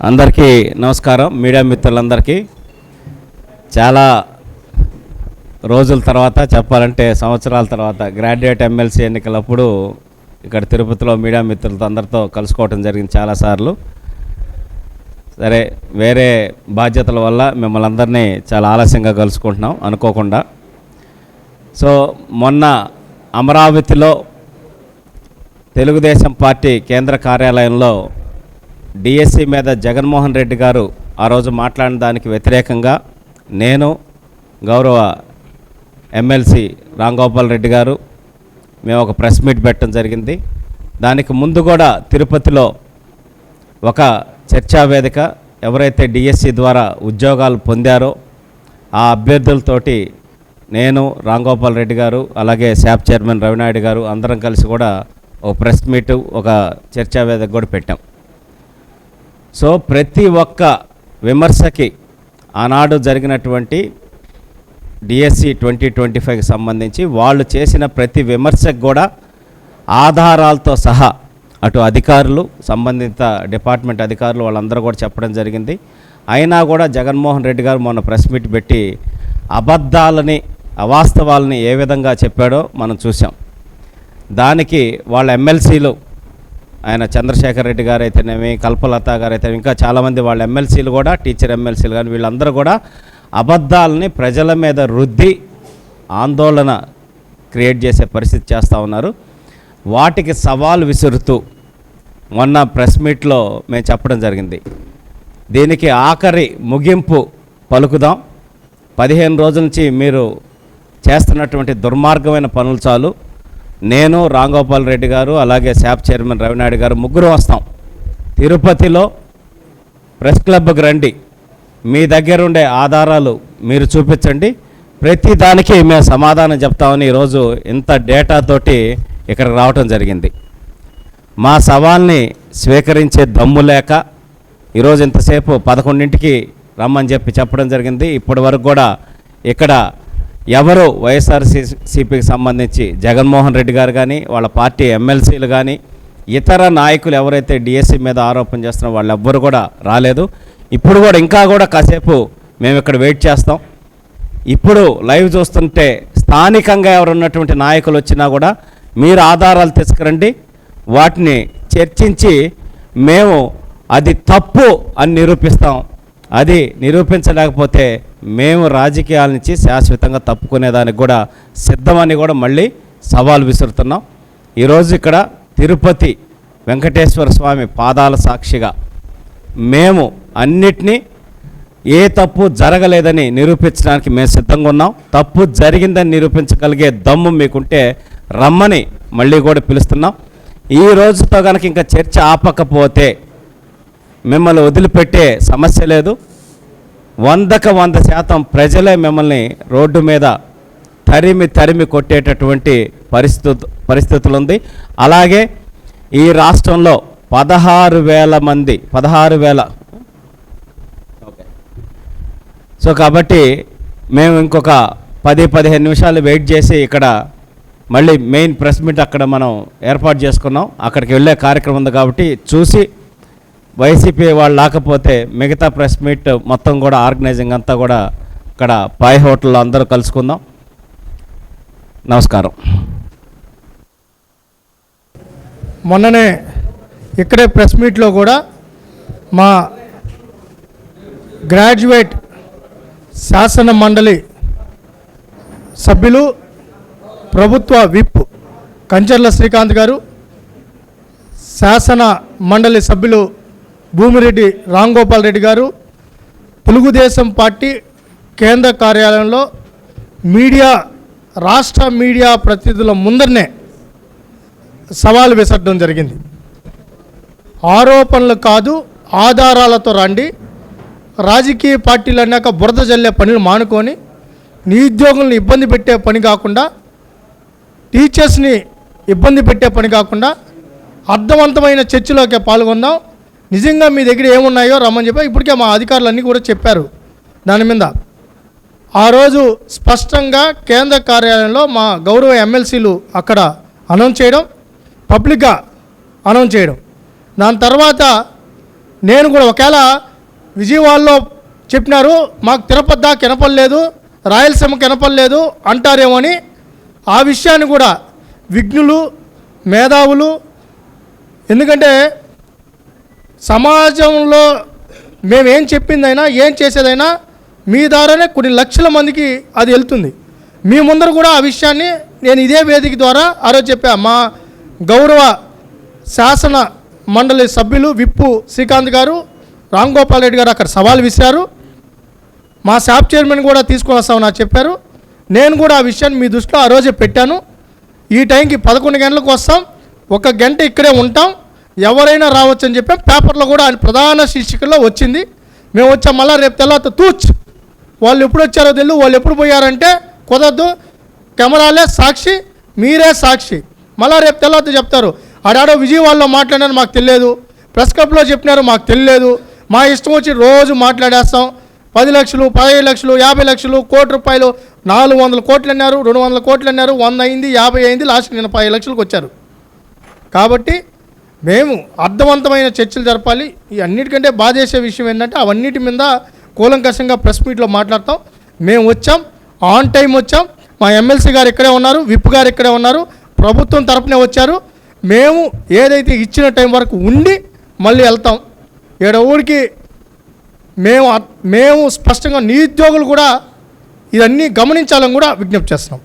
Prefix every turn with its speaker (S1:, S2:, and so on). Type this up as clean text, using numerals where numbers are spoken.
S1: అందరికీ నమస్కారం. మీడియా మిత్రులందరికీ చాలా రోజుల తర్వాత, చెప్పాలంటే సంవత్సరాల తర్వాత గ్రాడ్యుయేట్ ఎమ్మెల్సీ ఎన్నికలప్పుడు ఇక్కడ తిరుపతిలో మీడియా మిత్రులతో అందరితో కలుసుకోవటం జరిగింది చాలాసార్లు. సరే, వేరే బాధ్యతల వల్ల మిమ్మల్ని అందరినీ చాలా ఆలస్యంగా కలుసుకుంటున్నాం అనుకోకుండా. సో మొన్న అమరావతిలో తెలుగుదేశం పార్టీ కేంద్ర కార్యాలయంలో డిఎస్సి మీద జగన్మోహన్ రెడ్డి గారు ఆ రోజు మాట్లాడిన దానికి వ్యతిరేకంగా నేను, గౌరవ ఎమ్మెల్సీ రాంగోపాల్ రెడ్డి గారు మేము ఒక ప్రెస్ మీట్ పెట్టడం జరిగింది. దానికి ముందు కూడా తిరుపతిలో ఒక చర్చా వేదిక, ఎవరైతే డిఎస్సి ద్వారా ఉద్యోగాలు పొందారో ఆ అభ్యర్థులతోటి నేను, రాంగోపాల్ రెడ్డి గారు, అలాగే శాప్ చైర్మన్ రవినాయుడు గారు అందరం కలిసి కూడా ఒక ప్రెస్ మీటు, ఒక చర్చా వేదిక కూడా పెట్టాం. సో ప్రతి ఒక్క విమర్శకి ఆనాడు జరిగినటువంటి డిఎస్సి 2025కి సంబంధించి వాళ్ళు చేసిన ప్రతి విమర్శకు కూడా ఆధారాలతో సహా అటు అధికారులు, సంబంధిత డిపార్ట్మెంట్ అధికారులు వాళ్ళందరూ కూడా చెప్పడం జరిగింది. అయినా కూడా జగన్మోహన్ రెడ్డి గారు మొన్న ప్రెస్ మీట్ పెట్టి అబద్ధాలని, అవాస్తవాలని ఏ విధంగా చెప్పాడో మనం చూసాం. దానికి వాళ్ళ ఎమ్మెల్సీలు, ఆయన చంద్రశేఖర్ రెడ్డి గారు అయితేనేమి, కల్పలత గారు అయితే ఇంకా చాలామంది వాళ్ళ ఎమ్మెల్సీలు కూడా, టీచర్ ఎమ్మెల్సీలు కానీ వీళ్ళందరూ కూడా అబద్ధాలని ప్రజల మీద రుద్ది ఆందోళన క్రియేట్ చేసే పరిస్థితి చేస్తూ ఉన్నారు. వాటికి సవాల్ విసురుతూ మొన్న ప్రెస్ మీట్లో మేము చెప్పడం జరిగింది, దీనికి ఆఖరి ముగింపు పలుకుదాం. 15 రోజుల నుంచి మీరు చేస్తున్నటువంటి దుర్మార్గమైన పనులు చాలు. నేను, రాంగోపాల్ రెడ్డి గారు, అలాగే శాప్ చైర్మన్ రవినాయుడు గారు ముగ్గురు వస్తాం. తిరుపతిలో ప్రెస్ క్లబ్కి రండి, మీ దగ్గర ఉండే ఆధారాలు మీరు చూపించండి, ప్రతి దానికి మేము సమాధానం చెప్తామని ఈరోజు ఇంత డేటాతోటి ఇక్కడికి రావటం జరిగింది. మా సవాల్ని స్వీకరించే దమ్ము లేక ఈరోజు ఇంతసేపు 11ంటికి రమ్మని చెప్పడం జరిగింది. ఇప్పటి వరకు కూడా ఇక్కడ ఎవరు వైఎస్ఆర్సీపీకి సంబంధించి జగన్మోహన్ రెడ్డి గారు కానీ, వాళ్ళ పార్టీ ఎమ్మెల్సీలు కానీ, ఇతర నాయకులు ఎవరైతే డిఎస్సి మీద ఆరోపణ చేస్తున్నారో వాళ్ళు ఎవ్వరు కూడా రాలేదు. ఇప్పుడు కూడా ఇంకా కూడా కాసేపు మేము ఇక్కడ వెయిట్ చేస్తాం. ఇప్పుడు లైవ్ చూస్తుంటే స్థానికంగా ఎవరు ఉన్నటువంటి నాయకులు వచ్చినా కూడా మీరు ఆధారాలు తీసుకురండి, వాటిని చర్చించి మేము అది తప్పు అని నిరూపిస్తాం. అది నిరూపించలేకపోతే మేము రాజకీయాల నుంచి శాశ్వతంగా తప్పుకునేదానికి కూడా సిద్ధమని కూడా మళ్ళీ సవాల్ విసురుతున్నాం. ఈరోజు ఇక్కడ తిరుపతి వెంకటేశ్వర స్వామి పాదాల సాక్షిగా మేము అన్నిటినీ ఏ తప్పు జరగలేదని నిరూపించడానికి మేము సిద్ధంగా ఉన్నాం. తప్పు జరిగిందని నిరూపించగలిగే దమ్ము మీకుంటే రమ్మని మళ్ళీ కూడా పిలుస్తున్నాం. ఈ రోజుతో కనుక ఇంకా చర్చ ఆపకపోతే మిమ్మల్ని వదిలిపెట్టే సమస్య లేదు. 100% ప్రజలే మిమ్మల్ని రోడ్డు మీద తరిమి కొట్టేటటువంటి పరిస్థితులు ఉంది. అలాగే ఈ రాష్ట్రంలో 16,000 సో కాబట్టి మేము ఇంకొక 10-15 నిమిషాలు వెయిట్ చేసి ఇక్కడ మళ్ళీ మెయిన్ ప్రెస్ మీట్ అక్కడ మనం ఏర్పాటు చేసుకున్నాం. అక్కడికి వెళ్ళే కార్యక్రమం ఉంది కాబట్టి చూసి వైసీపీ వాళ్ళు లేకపోతే మిగతా ప్రెస్ మీట్ మొత్తం కూడా ఆర్గనైజింగ్ అంతా కూడా ఇక్కడ పాయ్ హోటల్లో అందరూ కలుసుకుందాం. నమస్కారం.
S2: మొన్ననే ఇక్కడే ప్రెస్ మీట్లో కూడా మా గ్రాడ్యుయేట్ శాసన మండలి సభ్యులు, ప్రభుత్వ విప్ కంచర్ల శ్రీకాంత్ గారు, శాసన మండలి సభ్యులు భూమిరెడ్డి రాంగోపాల్ రెడ్డి గారు, తెలుగుదేశం పార్టీ కేంద్ర కార్యాలయంలో రాష్ట్ర మీడియా ప్రతినిధుల ముందరనే సవాలు విసరడం జరిగింది. ఆరోపణలు కాదు, ఆధారాలతో రండి. రాజకీయ పార్టీలు అన్నాక బురద జల్లే పనులు మానుకొని నిరుద్యోగులను ఇబ్బంది పెట్టే పని కాకుండా, టీచర్స్ని ఇబ్బంది పెట్టే పని కాకుండా అర్థవంతమైన చర్చలోకి పాల్గొందాం. నిజంగా మీ దగ్గర ఏమున్నాయో రమ్మని చెప్పి ఇప్పటికే మా అధికారులన్నీ కూడా చెప్పారు. దాని మీద ఆ రోజు స్పష్టంగా కేంద్ర కార్యాలయంలో మా గౌరవ ఎమ్మెల్సీలు అక్కడ అనౌన్స్ చేయడం, పబ్లిక్గా అనౌన్స్ చేయడం. దాని తర్వాత నేను కూడా ఒకవేళ విజయవాడలో చెప్పినారు మాకు తిరుపతి దాకా వినపడలేదు, రాయలసీమకి వినపడలేదు అంటారేమో అని ఆ విషయాన్ని కూడా విఘ్నులు, మేధావులు, ఎందుకంటే సమాజంలో మేమేం చెప్పిందైనా ఏం చేసేదైనా మీ ద్వారానే కొన్ని లక్షల మందికి అది వెళ్తుంది. మీ ముందర కూడా ఆ విషయాన్ని నేను ఇదే వేదిక ద్వారా ఆ రోజు చెప్పా. మా గౌరవ శాసన మండలి సభ్యులు విప్పు శ్రీకాంత్ గారు, రామ్ గోపాల్ రెడ్డి గారు అక్కడ సవాల్ విసిరారు. మా శాప్ చైర్మన్ కూడా తీసుకొని వస్తామని నాకు చెప్పారు. నేను కూడా ఆ విషయాన్ని మీ దృష్టిలో ఆ రోజే పెట్టాను. ఈ టైంకి 11 గంటలకు వస్తాం, 1 గంట ఇక్కడే ఉంటాం, ఎవరైనా రావచ్చు అని చెప్పాం. పేపర్లో కూడా ఆయన ప్రధాన శీర్షికల్లో వచ్చింది. మేము వచ్చాం, మళ్ళీ రేపు తెల్లారితో తూచ్ వాళ్ళు ఎప్పుడు వచ్చారో తెలియదు, వాళ్ళు ఎప్పుడు పోయారంటే కుదరదు, కెమెరాలే సాక్షి, మీరే సాక్షి. మళ్ళీ రేపు తెల్లారితో చెప్తారు ఆడాడో విజయవాడలో మాట్లాడారు మాకు తెలియదు, ప్రెస్ క్లబ్లో చెప్పినారు మాకు తెలియదు, మా ఇష్టం వచ్చి రోజు మాట్లాడేస్తాం. 10 లక్షలు, 15 లక్షలు, 50 లక్షలు, ₹1,00,00,000, 400 కోట్లు అన్నారు, 200 కోట్లు అన్నారు, 100 అయింది, 50 అయింది, లాస్ట్ నిన్న 10 లక్షలకు వచ్చారు. కాబట్టి మేము అర్థవంతమైన చర్చలు జరపాలి. ఈ అన్నిటికంటే బాధేసే విషయం ఏంటంటే అవన్నిటి మీద కూలంకషంగా ప్రెస్ మీట్లో మాట్లాడతాం. మేము వచ్చాం, ఆన్ టైం వచ్చాం, మా ఎమ్మెల్సీ గారు ఇక్కడే ఉన్నారు, విప్ గారు ఇక్కడే ఉన్నారు, ప్రభుత్వం తరపునే వచ్చారు. మేము ఏదైతే ఇచ్చిన టైం వరకు ఉండి మళ్ళీ వెళ్తాం. ఊరికి మేము స్పష్టంగా నిరుద్యోగులు కూడా ఇవన్నీ గమనించాలని కూడా విజ్ఞప్తి చేస్తున్నాం.